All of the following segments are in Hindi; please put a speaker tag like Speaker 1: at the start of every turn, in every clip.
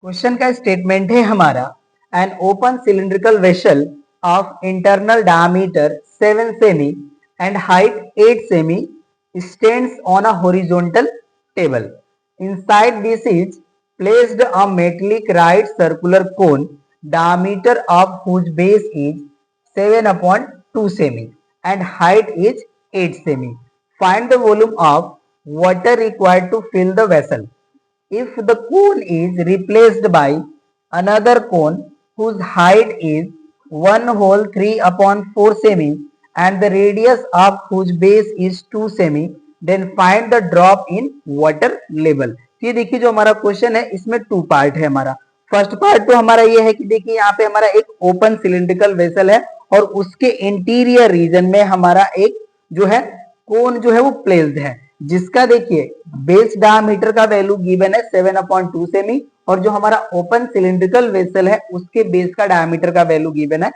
Speaker 1: क्वेश्चन का स्टेटमेंट है हमारा, an open cylindrical vessel of internal diameter 7 semi and height 8 semi stands on a horizontal table. Inside this is placed a metallic right circular cone diameter of whose base is 7 upon 2 semi and height is 8 semi. Find the volume of water required to fill the vessel. If the cone is replaced by another cone whose height is 1 whole 3 upon 4 semi and the radius of whose base is 2 semi, then find the drop in water level. ये देखिए जो हमारा क्वेश्चन है इसमें टू पार्ट है हमारा। फर्स्ट पार्ट तो हमारा ये है कि देखिए यहाँ पे हमारा एक ओपन सिलिंड्रिकल वेसल है और उसके इंटीरियर रीजन में हमारा एक जो है कोन जो है वो प्लेस्ड है, जिसका देखिए बेस डायमीटर का वैल्यू गिवन है 7/2 सेमी और जो हमारा ओपन सिलिंड्रिकल वेसल है उसके बेस का डायमीटर का वैल्यू गिवन है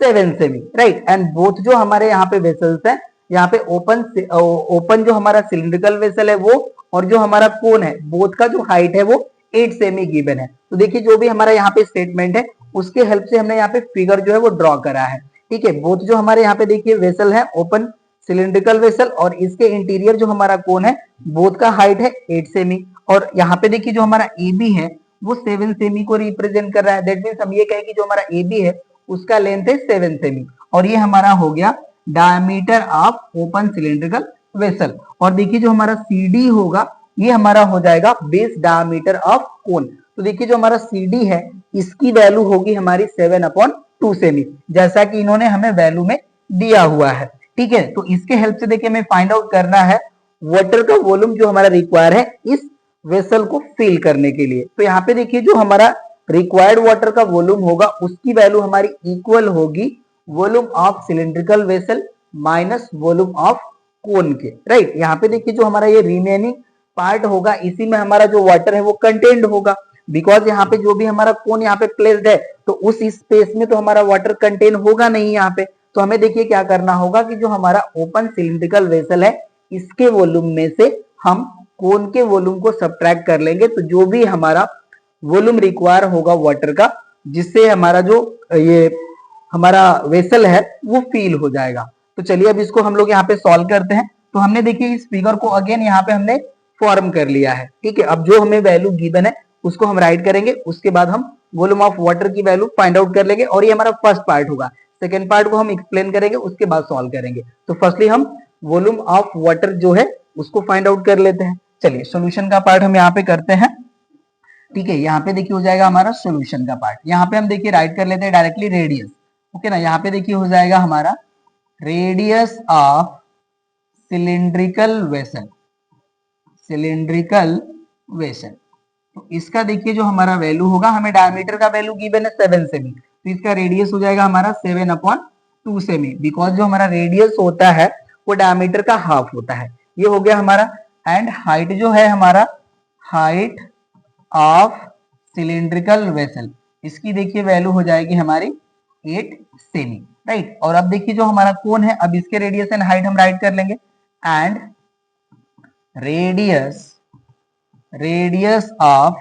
Speaker 1: 7 सेमी, राइट। एंड बोथ जो हमारे यहाँ पे वेसल्स है, यहाँ पे ओपन जो हमारा सिलिंड्रिकल वेसल है वो और जो हमारा कोन है, बोथ का जो हाइट है वो 8 सेमी गिवन है। तो देखिए जो भी हमारा यहाँ पे स्टेटमेंट है उसके हेल्प से हमने यहाँ पे फिगर जो है वो ड्रॉ करा है, ठीक है। बोथ जो हमारे यहाँ पे देखिए वेसल है ओपन सिलिंड्रिकल वेसल और इसके इंटीरियर जो हमारा कोन है बोथ का हाइट है 8 सेमी और यहाँ पे देखिए जो हमारा ए बी है वो 7 सेमी को रिप्रेजेंट कर रहा है। दैट मीन्स हम ये कहें कि जो हमारा ए बी है उसका लेंथ है 7 सेमी और ये हमारा हो गया diameter of open cylindrical vessel. और देखिए जो हमारा सी डी होगा ये हमारा हो जाएगा बेस डायमीटर ऑफ कोन। तो देखिए जो हमारा सी डी है इसकी वैल्यू होगी हमारी 7/2 सेमी, जैसा कि इन्होंने हमें वैल्यू में दिया हुआ है, ठीक है। तो इसके हेल्प से देखिए हमें फाइंड आउट करना है वाटर का वॉल्यूम जो हमारा रिक्वायर है इस वेसल को फिल करने के लिए। तो यहाँ पे देखिए जो हमारा रिक्वायर्ड वाटर का वॉल्यूम होगा उसकी वैल्यू हमारी इक्वल होगी volume of cylindrical vessel minus volume of cone के, राइट। यहाँ पे देखिए जो हमारा ये रिमेनिंग पार्ट होगा इसी में हमारा जो वाटर है वो कंटेन्ड होगा, बिकॉज यहाँ पे जो भी हमारा कोन यहाँ पे प्लेस्ड है तो उस स्पेस में तो हमारा वाटर कंटेन होगा नहीं यहाँ पे। तो हमें देखिए क्या करना होगा कि जो हमारा ओपन सिलिंड्रिकल वेसल है इसके वॉल्यूम में से हम कोन के वॉल्यूम को सब्ट्रैक्ट कर लेंगे, तो जो भी हमारा वॉल्यूम रिक्वायर होगा वाटर का जिससे हमारा जो ये हमारा वेसल है वो फील हो जाएगा। तो चलिए अब इसको हम लोग यहाँ पे सॉल्व करते हैं। तो हमने देखिए इस फिगर को अगेन यहाँ पे हमने फॉर्म कर लिया है, ठीक है। अब जो हमें वैल्यू गिवन है उसको हम राइट करेंगे, उसके बाद हम वॉल्यूम ऑफ वाटर की वैल्यू फाइंड आउट कर लेंगे और ये हमारा फर्स्ट पार्ट होगा। सेकेंड पार्ट को हम एक्सप्लेन करेंगे उसके बाद सॉल्व करेंगे। तो फर्स्टली हम वॉल्यूम ऑफ वाटर जो है उसको फाइंड आउट कर लेते हैं। चलिए सॉल्यूशन का पार्ट हम यहाँ पे करते हैं, ठीक है। यहाँ पे देखिए हो जाएगा हमारा सॉल्यूशन का पार्ट। यहाँ पे हम देखिए राइट कर लेते हैं डायरेक्टली रेडियस, ओके ना। यहाँ पे देखिए हो जाएगा हमारा radius of cylindrical vessel, cylindrical vessel. तो इसका देखिए जो हमारा वैल्यू होगा, हमें डायमीटर का वैल्यू गिवन है 7 सेमी, तो इसका रेडियस हो जाएगा हमारा 7/2 सेमी, बिकॉज जो हमारा रेडियस होता है वो डायमीटर का हाफ होता है। ये हो गया हमारा। एंड हाइट जो है हमारा हाइट ऑफ सिलिंड्रिकल वेसल, इसकी देखिए वैल्यू हो जाएगी हमारी 8 सेमी, राइट। और अब देखिए जो हमारा कोन है, अब इसके रेडियस एंड हाइट हम राइट कर लेंगे। एंड रेडियस ऑफ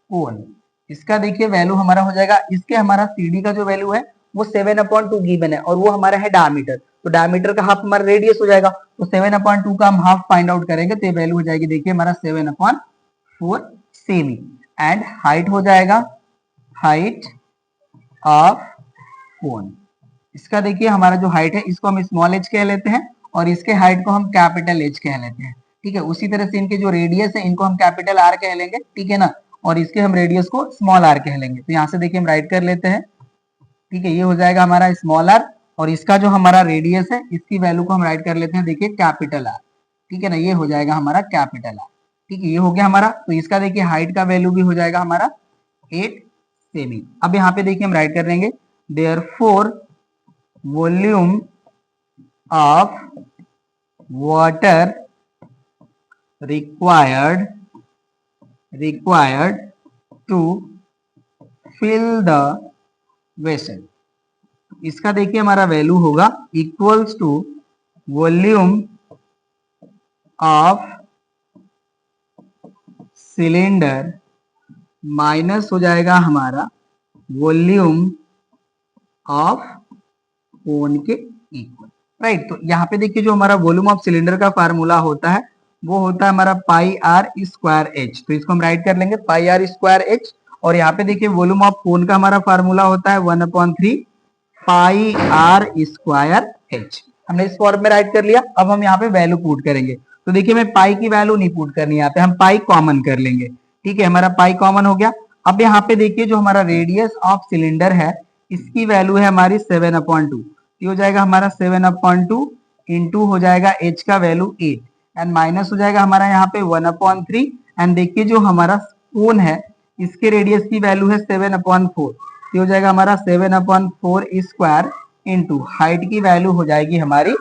Speaker 1: कोन, इसका देखिए वैल्यू हमारा हो जाएगा, इसके हमारा सीडी का जो वैल्यू है वो 7/2 गिवन है और वो हमारा है डायमीटर, तो डायमीटर का हाफ हमारा रेडियस हो जाएगा, तो 7/2 का हम हाफ फाइंड आउट करेंगे तो ये वैल्यू हो जाएगी देखिए हमारा 7/4 सेमी। एंड हाइट हो जाएगा हाइट ऑफ कोन, इसका देखिए हमारा जो हाइट है इसको हम स्मॉल एच कह लेते हैं और इसके हाइट को हम कैपिटल एच कह लेते हैं, ठीक है। उसी तरह से इनके जो रेडियस है इनको हम कैपिटल आर कह लेंगे, ठीक है ना, और इसके हम रेडियस को स्मॉल आर कह लेंगे। तो यहाँ से देखिए हम राइट कर लेते हैं, ठीक है। ये हो जाएगा हमारा स्मॉल आर और इसका जो हमारा रेडियस है इसकी वैल्यू को हम राइट कर लेते हैं देखिए कैपिटल आर, ठीक है ना। ये हो जाएगा हमारा कैपिटल आर, ठीक है। ये हो गया हमारा। तो इसका देखिए हाइट का वैल्यू भी हो जाएगा हमारा 8 सेमी। अब यहाँ पे देखिए हम राइट कर लेंगे therefore volume of water required to fill the vessel, इसका देखिए हमारा वैल्यू होगा equals to volume of cylinder minus हो जाएगा हमारा वॉल्यूम ऑफ कोन के इक्वल, राइट। तो यहाँ पे देखिए जो हमारा वॉल्यूम ऑफ सिलेंडर का फार्मूला होता है वो होता है हमारा पाई आर स्क्वायर एच। तो इसको हम राइट कर लेंगे पाई आर स्क्वायर एच। और यहाँ पे देखिए वॉल्यूम ऑफ कोन का हमारा फार्मूला होता है 1/3 पाई आर स्क्वायर एच। हमने इस फॉर्म में राइट कर लिया। अब हम यहाँ पे वैल्यू पुट करेंगे। तो देखिए मैं पाई की वैल्यू नहीं पुट करनी, यहाँ पे हम पाई कॉमन कर लेंगे। ठीक है, हमारा पाई कॉमन हो गया। अब यहाँ पे देखिए जो हमारा रेडियस ऑफ सिलेंडर है इसकी वैल्यू है हमारी 7/2। ये हो जाएगा हमारा 7/2 इंटू हो जाएगा एच का वैल्यू 8 एंड माइनस हो जाएगा हमारा यहाँ पे 1/3। एंड देखिए जो हमारा कोन है इसके रेडियस की वैल्यू है 7/4। ये हो जाएगा हमारा 7/4 स्क्वायर इंटू हाइट की वैल्यू हो जाएगी हमारी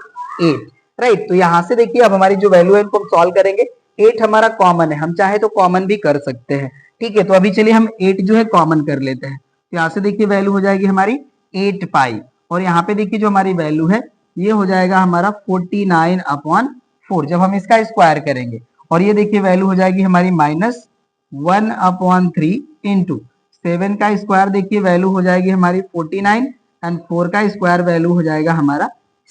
Speaker 1: 8, राइट। तो यहाँ से देखिए अब हमारी जो वैल्यू है इनको हम सॉल्व करेंगे। 8 हमारा कॉमन है, हम चाहे तो कॉमन भी कर सकते हैं। ठीक है, तो अभी चलिए हम 8 जो है कॉमन कर लेते हैं। तो यहाँ से देखिए वैल्यू हो जाएगी हमारी 8 पाई। और यहाँ पे देखिए जो हमारी वैल्यू है ये हो जाएगा हमारा 49/4 जब हम इसका स्क्वायर करेंगे। और ये देखिए वैल्यू हो जाएगी हमारी -1/3 इंटू 7 का स्क्वायर देखिए वैल्यू हो जाएगी हमारी 49 एंड 4 का स्क्वायर वैल्यू हो जाएगा हमारा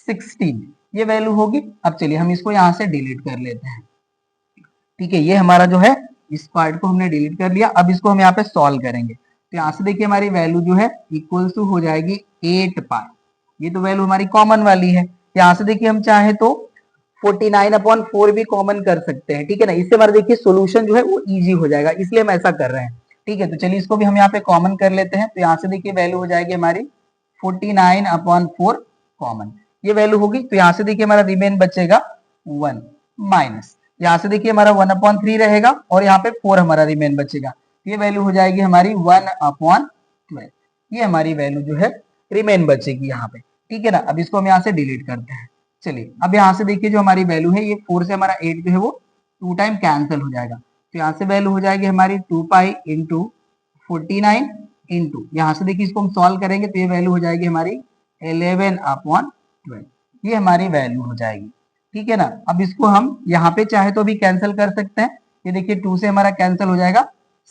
Speaker 1: 16। ये वैल्यू होगी। अब चलिए हम इसको यहाँ से डिलीट कर लेते हैं। ठीक है, ये हमारा जो है इस पार्ट को हमने डिलीट कर लिया। अब इसको हम यहाँ पे सॉल्व करेंगे। तो यहाँ से देखिए हमारी वैल्यू जो है इक्वल टू हो जाएगी 8 पाई। ये तो वैल्यू हमारी कॉमन वाली है। यहाँ से देखिए हम चाहे तो 49/4 भी कॉमन कर सकते हैं। ठीक है ना, इससे हमारा देखिए सोल्यूशन जो है वो इजी हो जाएगा, इसलिए हम ऐसा कर रहे हैं। ठीक है, तो चलिए इसको भी हम यहाँ पे कॉमन कर लेते हैं। तो यहाँ से देखिए वैल्यू हो जाएगी हमारी 49/4 कॉमन, ये वैल्यू होगी। तो यहाँ से देखिए हमारा रिमेन बचेगा 1 माइनस, यहाँ से देखिए हमारा 1/3 रहेगा और यहाँ पे 4 हमारा रिमेन बचेगा। ये वैल्यू हो जाएगी हमारी 1/12। ये हमारी वैल्यू जो है रिमेन बचेगी यहाँ पे। ठीक है ना, अब इसको हम यहाँ से डिलीट करते हैं। चलिए अब यहाँ से देखिए जो हमारी वैल्यू है ये 4 से हमारा 8 जो है वो 2 टाइम कैंसिल हो जाएगा। तो यहाँ से वैल्यू हो जाएगी हमारी 2 पाई इंटू 49 इंटू यहाँ से देखिए इसको हम सॉल्व करेंगे तो ये वैल्यू हो जाएगी हमारी 11/12। ये हमारी वैल्यू हो जाएगी। ठीक है ना, अब इसको हम यहाँ पे चाहे तो भी कैंसिल कर सकते हैं। ये देखिए 2 से हमारा कैंसिल हो जाएगा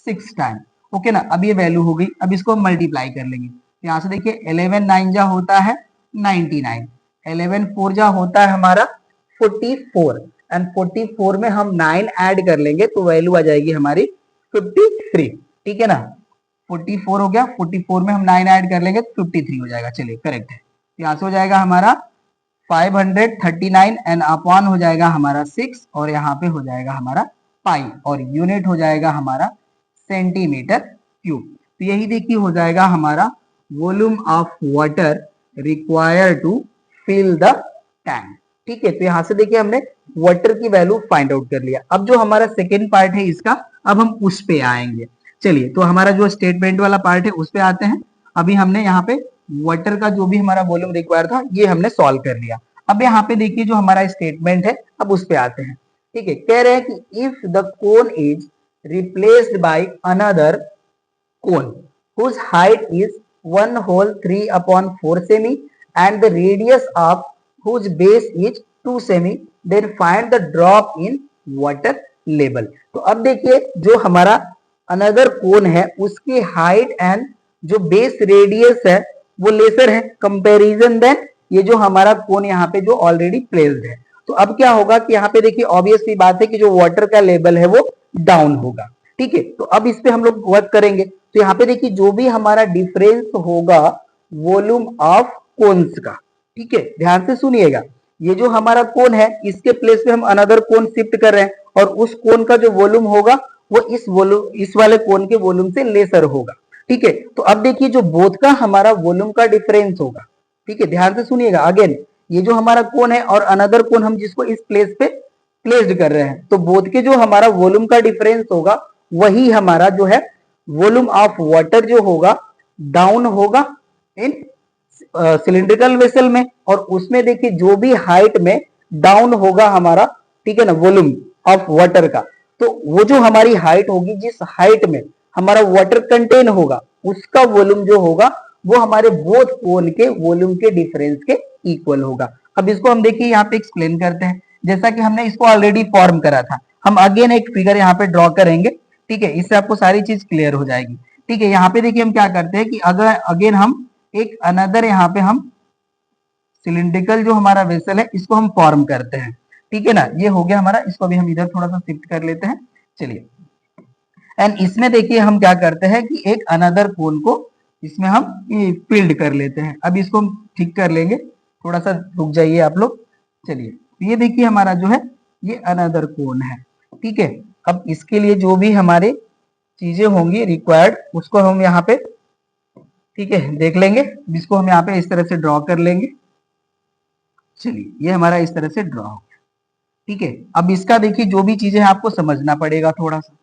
Speaker 1: 6 टाइम। ओके ना, अब ये वैल्यू हो गई। अब इसको हम मल्टीप्लाई कर लेंगे। यहाँ से देखिए 11 9 जा होता है 99, 11 4 जा होता है हमारा 44 एंड 44 में हम 9 ऐड कर लेंगे तो वैल्यू आ जाएगी हमारी 53। ठीक है ना, 44 हो गया, 44 में हम 9 ऐड कर लेंगे तो 53 हो जाएगा। चलिए करेक्ट है। यहाँ से हो जाएगा हमारा 539 एंड अपॉन हो जाएगा हमारा 6 और यहाँ पे हो जाएगा हमारा पाई और यूनिट हो जाएगा हमारा सेंटीमीटर क्यूब। तो यही देखिए हो जाएगा हमारा volume of water require to fill the tank. ठीक है, तो यहाँ से देखिए हमने वाटर की वैल्यू फाइंड आउट कर लिया। अब जो हमारा सेकेंड पार्ट है इसका अब हम उस पे आएंगे। चलिए तो हमारा जो स्टेटमेंट वाला पार्ट है उस पे आते हैं। अभी हमने यहाँ पे वाटर का जो भी हमारा वॉल्यूम रिक्वायर था ये हमने सॉल्व कर लिया। अब यहाँ पे देखिए जो हमारा स्टेटमेंट है अब उस पे आते हैं। ठीक है, कह रहे हैं कि if the cone is replaced by another cone whose height is 1/3/4 semi and the radius of whose base is 2 semi, then find the drop in water level। तो अब देखिए जो हमारा अनदर कोन है उसकी हाइट एंड जो बेस रेडियस है वो लेसर है कंपैरिजन देन ये जो हमारा कोन यहाँ पे जो ऑलरेडी प्लेस्ड है। तो अब क्या होगा कि यहाँ पे देखिए ऑब्वियस सी बात है कि जो वाटर का लेवल है वो डाउन होगा। ठीक है, तो अब इस पे हम लोग वर्क करेंगे। तो यहाँ पे देखिए जो भी हमारा डिफरेंस होगा वॉल्यूम ऑफ कोन्स का, ठीक है ध्यान से सुनिएगा, ये जो हमारा कोन है इसके प्लेस पे हम अनदर कोन शिफ्ट कर रहे हैं और उस कोन का जो वॉल्यूम होगा वो इस वाले कोन के वॉल्यूम से लेसर होगा। ठीक है, तो अब देखिए जो बोथ का हमारा वॉल्यूम का डिफरेंस होगा। ठीक है, ध्यान से सुनिएगा, अगेन ये जो हमारा कोन है और अनदर कोन हम जिसको इस प्लेस पे प्लेस्ड कर रहे हैं तो बोथ के जो हमारा वॉल्यूम का डिफरेंस होगा वही हमारा जो है वॉल्यूम ऑफ वाटर जो होगा डाउन होगा इन सिलिंड्रिकल वेसल में और उसमें देखिए जो भी हाइट में डाउन होगा हमारा, ठीक है ना, वॉल्यूम ऑफ वाटर का, तो वो जो हमारी हाइट होगी जिस हाइट में हमारा वाटर कंटेन होगा उसका वॉल्यूम जो होगा वो हमारे बोथ कोन के वॉल्यूम के डिफरेंस के इक्वल होगा। अब इसको हम देखिए यहाँ पे एक्सप्लेन करते हैं। जैसा कि हमने इसको ऑलरेडी फॉर्म करा था, हम अगेन एक फिगर यहाँ पे ड्रॉ करेंगे। ठीक है, इससे आपको सारी चीज क्लियर हो जाएगी। ठीक है, यहाँ पे देखिए हम क्या करते हैं कि अगर अगेन हम एक अनदर यहाँ पे हम सिलिंड्रिकल जो हमारा वेसल है इसको हम फॉर्म करते हैं। ठीक है ना, ये हो गया हमारा, इसको भी हम इधर थोड़ा सा शिफ्ट कर लेते हैं। चलिए, एंड इसमें देखिए हम क्या करते हैं कि एक अनदर कोन को इसमें हम फील्ड कर लेते हैं। अब इसको हम ठीक कर लेंगे, थोड़ा सा रुक जाइए आप लोग। चलिए, ये देखिए हमारा जो है ये अनदर कोन है। ठीक है, अब इसके लिए जो भी हमारे चीजें होंगी रिक्वायर्ड उसको हम यहाँ पे, ठीक है, देख लेंगे। इसको हम यहाँ पे इस तरह से ड्रॉ कर लेंगे। चलिए, ये हमारा इस तरह से ड्रॉ हो गया। ठीक है, अब इसका देखिए जो भी चीजें हैं आपको समझना पड़ेगा थोड़ा सा,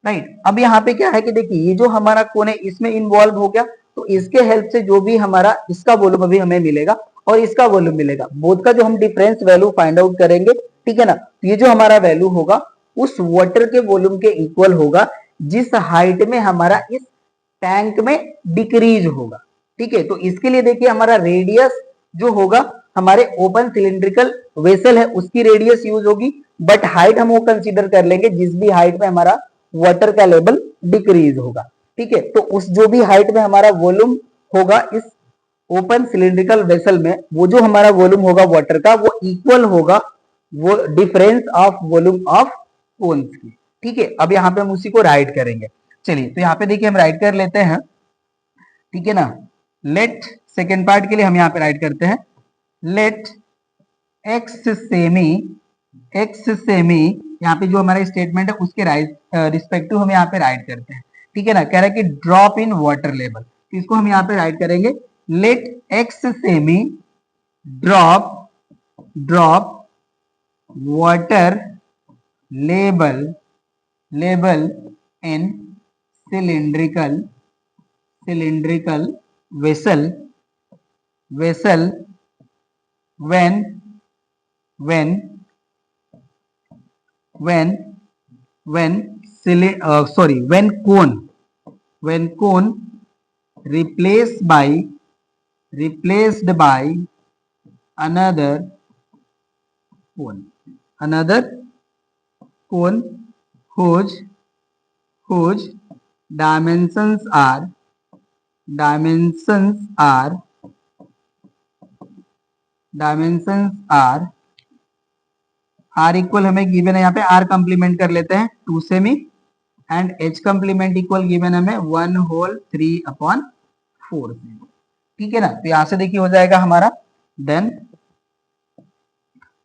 Speaker 1: राइट। अब यहाँ पे क्या है कि देखिए ये जो हमारा कोण है इसमें इन्वॉल्व हो गया, तो इसके हेल्प से जो भी हमारा इसका वॉल्यूम अभी हमें मिलेगा और इसका वॉल्यूम मिलेगा, बोथ का जो हम डिफरेंस वैल्यू फाइंड आउट करेंगे। ठीक है ना, तो ये जो हमारा वैल्यू होगा उस वाटर के वॉल्यूम के इक्वल होगा जिस हाइट में हमारा इस टैंक में डिक्रीज होगा। ठीक है, तो इसके लिए देखिए हमारा रेडियस जो होगा हमारे ओपन सिलिंड्रिकल वेसल है उसकी रेडियस यूज होगी, बट हाइट हम वो कंसीडर कर लेंगे जिस भी हाइट में हमारा वाटर का लेवल डिक्रीज होगा। ठीक है, तो उस जो भी हाइट में हमारा वॉल्यूम होगा इस ओपन सिलिंड्रिकल वेसल में, वो जो हमारा वॉल्यूम होगा वाटर का वो इक्वल होगा वो difference of volume of cons की। ठीक है, अब यहाँ पे हम उसी को राइट करेंगे। चलिए, तो यहाँ पे देखिए हम राइट कर लेते हैं। ठीक है ना, लेट सेकेंड पार्ट के लिए हम यहाँ पे राइट करते हैं, लेट एक्स सेमी यहाँ पे जो हमारा स्टेटमेंट है उसके रिस्पेक्टिव हम यहाँ पे राइट करते हैं। ठीक है ना, कह रहा है कि ड्रॉप इन वाटर लेवल, तो इसको हम यहाँ पे राइट करेंगे, let X cm drop water level in cylindrical vessel when cone replaced by another cone whose dimensions are equal हमें गिवन है, यहाँ पे आर कंप्लीमेंट कर लेते हैं 2 cm and H complement equal given हमें 1/3/4 सेमी। ठीक है ना, तो यहां से देखिए हो जाएगा हमारा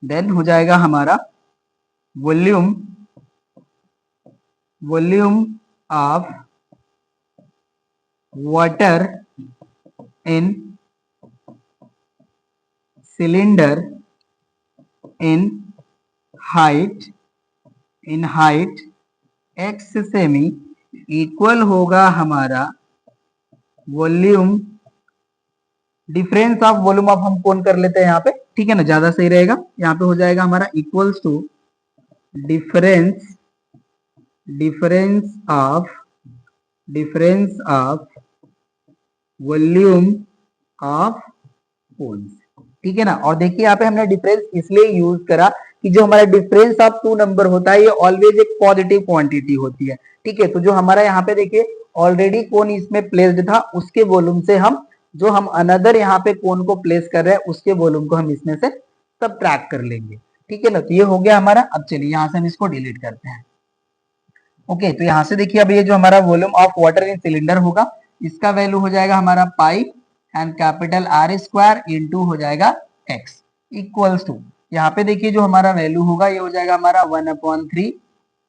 Speaker 1: देन हो जाएगा हमारा volume of water in cylinder in height x semi equal होगा हमारा volume difference of volume of हम कौन कर लेते हैं यहाँ पे। ठीक है ना, ज्यादा सही रहेगा, यहाँ पे हो जाएगा हमारा equals to difference of volume of cones. ठीक है ना, और देखिए यहाँ पे हमने डिफरेंस इसलिए यूज करा कि जो हमारा डिफरेंस ऑफ 2 नंबर होता है ये ऑलवेज एक पॉजिटिव क्वांटिटी होती है। ठीक है, तो जो हमारा यहाँ पे देखिए ऑलरेडी कोन इसमें प्लेस्ड था उसके वॉल्यूम से हम जो हम अनदर यहाँ पे कोन को प्लेस कर रहे हैं उसके वॉल्यूम को हम इसमें से सबट्रैक्ट कर लेंगे। ठीक है ना, तो ये हो गया हमारा। अब चलिए यहाँ से हम इसको डिलीट करते हैं। ओके, तो यहाँ से देखिए अब ये जो हमारा volume of water in cylinder होगा इसका वैल्यू हो जाएगा हमारा pi and capital R square into हो जाएगा एक्स इक्वल्स टू, यहाँ पे देखिए जो हमारा वैल्यू होगा ये हो जाएगा हमारा 1/3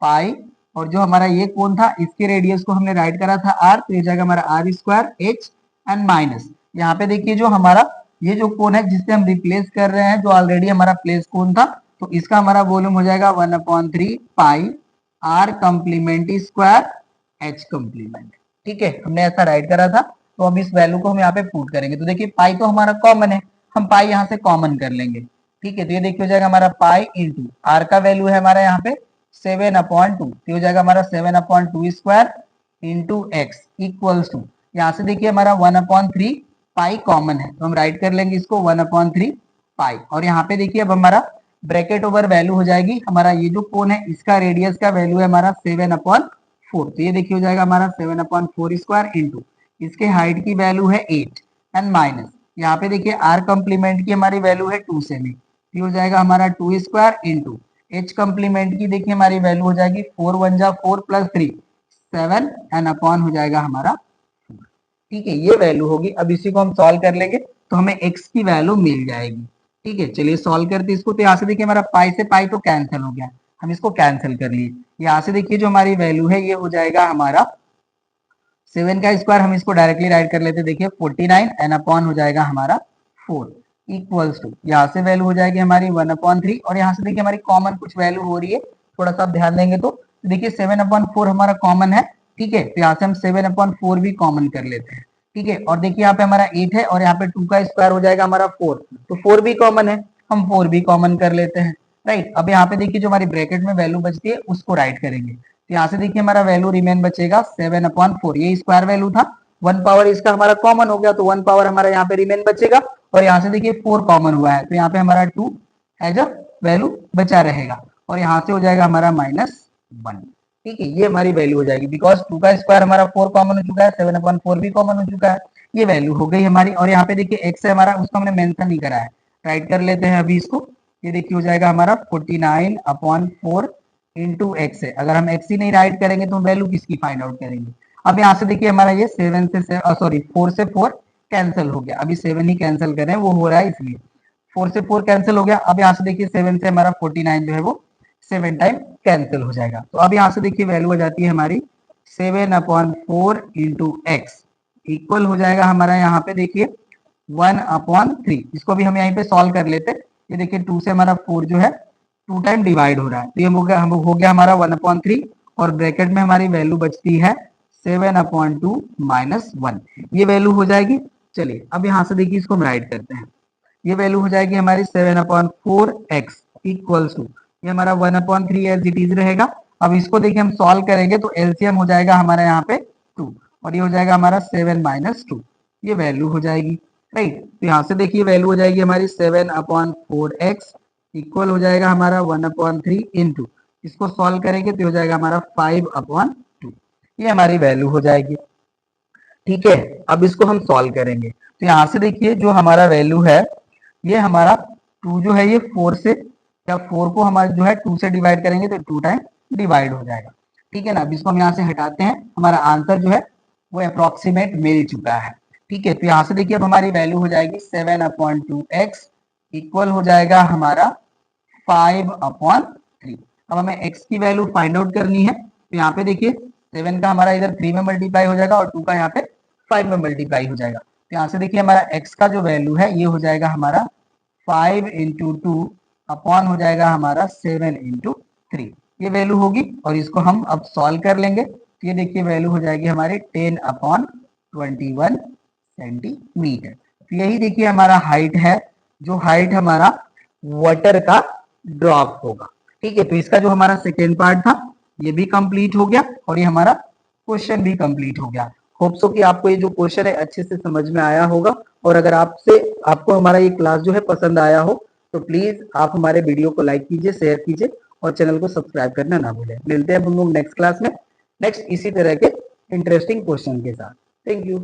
Speaker 1: पाई, और जो हमारा ये कोण था इसके रेडियस को हमने राइट करा था आर, तो ये जाएगा हमारा R square H and minus, यहाँ पे देखिए जो हमारा ये जो कोण है जिससे हम रिप्लेस कर रहे हैं जो ऑलरेडी हमारा प्लेस कोण था, तो इसका हमारा वॉल्यूम हो जाएगा 1/3 pi R complement square h complement. ठीक है, हमने ऐसा राइट करा था, तो अब इस वैल्यू को हम यहाँ पे पुट करेंगे। तो देखिए पाई तो हमारा कॉमन है, हम पाई यहाँ से कॉमन कर लेंगे। ठीक है, तो ये देखिए हो जाएगा हमारा पाई इंटू आर का वैल्यू है हमारा यहाँ पे 7/2, तो हो जाएगा हमारा 7/2 square into X equals to, यहाँ से देखिए हमारा 1/3 पाई कॉमन है, तो हम राइट कर लेंगे इसको 1/3 पाई, और यहाँ पे देखिए अब हमारा ब्रैकेट ओवर वैल्यू हो जाएगी हमारा ये जो कोण है इसका रेडियस का वैल्यू है हमारा 7/4, 4, तो ये देखिए हो जाएगा हमारा 7/4 इंटू इसके हाइट की वैल्यू है 8 एंड माइनस यहाँ पे देखिए आर कम्प्लीमेंट की हमारी वैल्यू है 2 सेमी, ये हो जाएगा हमारा 2² इंटू एच कम्प्लीमेंट की देखिए हमारी वैल्यू हो जाएगी 4 1 जा 4 प्लस 3 7 एंड अपॉन हो जाएगा हमारा 4। ठीक है, ये वैल्यू होगी। अब इसी को हम सॉल्व कर लेंगे तो हमें x की वैल्यू मिल जाएगी। ठीक है, चलिए सॉल्व करते इसको। तो यहाँ से देखिए हमारा पाई से पाई तो कैंसिल हो गया, हम इसको कैंसिल कर लिए। यहाँ से देखिए जो हमारी वैल्यू है ये हो जाएगा हमारा 7 का स्क्वायर, हम इसको डायरेक्टली राइट कर लेते देखिए 49 एन अपॉन हो जाएगा हमारा 4 इक्वल्स टू यहाँ से वैल्यू हो जाएगी हमारी 1/3 और यहाँ से देखिए हमारी कॉमन कुछ वैल्यू हो रही है, थोड़ा सा आप ध्यान देंगे तो देखिए 7/4 हमारा कॉमन है। ठीक है, तो यहाँ से हम 7/4 भी कॉमन कर लेते हैं। ठीक है, और देखिए यहाँ पे हमारा 8 है और यहाँ पे 2 का स्क्वायर हो जाएगा हमारा 4, तो 4 भी कॉमन है, हम 4 भी कॉमन कर लेते हैं। राइट, अब यहाँ पे देखिए जो हमारी ब्रैकेट में वैल्यू बचती है उसको राइट करेंगे। तो यहाँ से देखिए हमारा वैल्यू रिमेन बचेगा 7/4, ये स्क्वायर वैल्यू था, 1 पावर इसका हमारा कॉमन हो गया तो 1 पावर हमारा यहाँ पे रिमेन बचेगा और यहाँ से देखिए 4 कॉमन हुआ है तो यहाँ पे हमारा 2 एज अ वैल्यू बचा रहेगा और यहाँ से हो जाएगा हमारा -1। ठीक है, ये हमारी वैल्यू हो जाएगी बिकॉज 2 का स्क्वायर हमारा 4 कॉमन हो चुका है, 7/4 भी कॉमन हो चुका है, ये वैल्यू हो गई हमारी। और यहाँ पे देखिए एक्स है हमारा, उसको हमने मेंशन नहीं करा है, राइट कर लेते हैं अभी इसको। ये देखिए हो जाएगा हमारा 49/4 इंटू एक्स है। अगर हम एक्स ही नहीं राइट करेंगे तो वैल्यू किसकी फाइंड आउट करेंगे। अब यहाँ से देखिए हमारा ये 4 से 4 कैंसिल हो गया, अभी 7 ही कैंसिल करें वो हो रहा है इसलिए 4 से 4 कैंसिल हो गया। अब यहाँ से देखिए 7 से हमारा 49 जो है वो 7 टाइम कैंसिल हो जाएगा। तो अब यहाँ से देखिए वैल्यू हो जाती है हमारी 7/4 इंटू एक्स इक्वल हो जाएगा हमारा यहाँ पे देखिए 1/3। इसको भी हम यहाँ पे सॉल्व कर लेते। ये देखिए 2 से हमारा 4 जो है 2 टाइम डिवाइड हो रहा है तो ये हो गया हमारा 1/3 और ब्रैकेट में हमारी वैल्यू बचती है 7/2 -1, ये वैल्यू हो जाएगी। चलिए अब यहाँ से देखिए इसको हम राइट करते हैं, ये वैल्यू हो जाएगी हमारी 7/4 एक्स इक्वल्स टू ये हमारा 1/3 एज इट इज रहेगा। अब इसको देखिए हम सॉल्व करेंगे तो एलसीएम हो जाएगा हमारा यहाँ पे 2 और ये हो जाएगा हमारा 7 - 2, ये वैल्यू हो जाएगी। राइट, तो यहाँ से देखिए वैल्यू हो जाएगी हमारी 7/4 एक्स इक्वल हो जाएगा हमारा 1/3 इंटू इसको सॉल्व करेंगे तो हो जाएगा हमारा 5/2, ये हमारी वैल्यू हो जाएगी। ठीक है, अब इसको हम सॉल्व करेंगे तो यहाँ से देखिए जो हमारा वैल्यू है ये हमारा 2 जो है ये 4 से या 4 को हमारा जो है 2 से डिवाइड करेंगे तो 2 टाइम डिवाइड हो जाएगा। ठीक है ना, अब इसको हम यहाँ से हटाते हैं, हमारा आंसर जो है वो अप्रोक्सीमेट मिल चुका है। ठीक है, तो यहाँ से देखिए अब हमारी वैल्यू हो जाएगी 7/2 एक्स इक्वल हो जाएगा हमारा 5/3। अब हमें x की वैल्यू फाइंड आउट करनी है तो यहाँ पे देखिए 7 का हमारा इधर 3 में मल्टीप्लाई हो जाएगा और 2 का यहाँ पे 5 में मल्टीप्लाई हो जाएगा। तो यहाँ से देखिए हमारा x का जो वैल्यू है ये हो जाएगा हमारा 5 × 2 अपॉन हो जाएगा हमारा 7 × 3, ये वैल्यू होगी। और इसको हम अब सॉल्व कर लेंगे तो ये देखिए वैल्यू हो जाएगी हमारी 10/21 सेंटीमीटर। तो यही देखिए हमारा हाइट है, जो हाइट हमारा वाटर का ड्रॉप होगा। ठीक है, तो इसका जो हमारा सेकेंड पार्ट था ये भी कंप्लीट हो गया और ये हमारा क्वेश्चन भी कंप्लीट हो गया। होप सो कि आपको ये जो क्वेश्चन है अच्छे से समझ में आया होगा और अगर आपको हमारा ये क्लास जो है पसंद आया हो तो प्लीज आप हमारे वीडियो को लाइक कीजिए, शेयर कीजिए और चैनल को सब्सक्राइब करना ना भूलें। मिलते हैं हम लोग नेक्स्ट क्लास में नेक्स्ट इसी तरह के इंटरेस्टिंग क्वेश्चन के साथ। Thank you.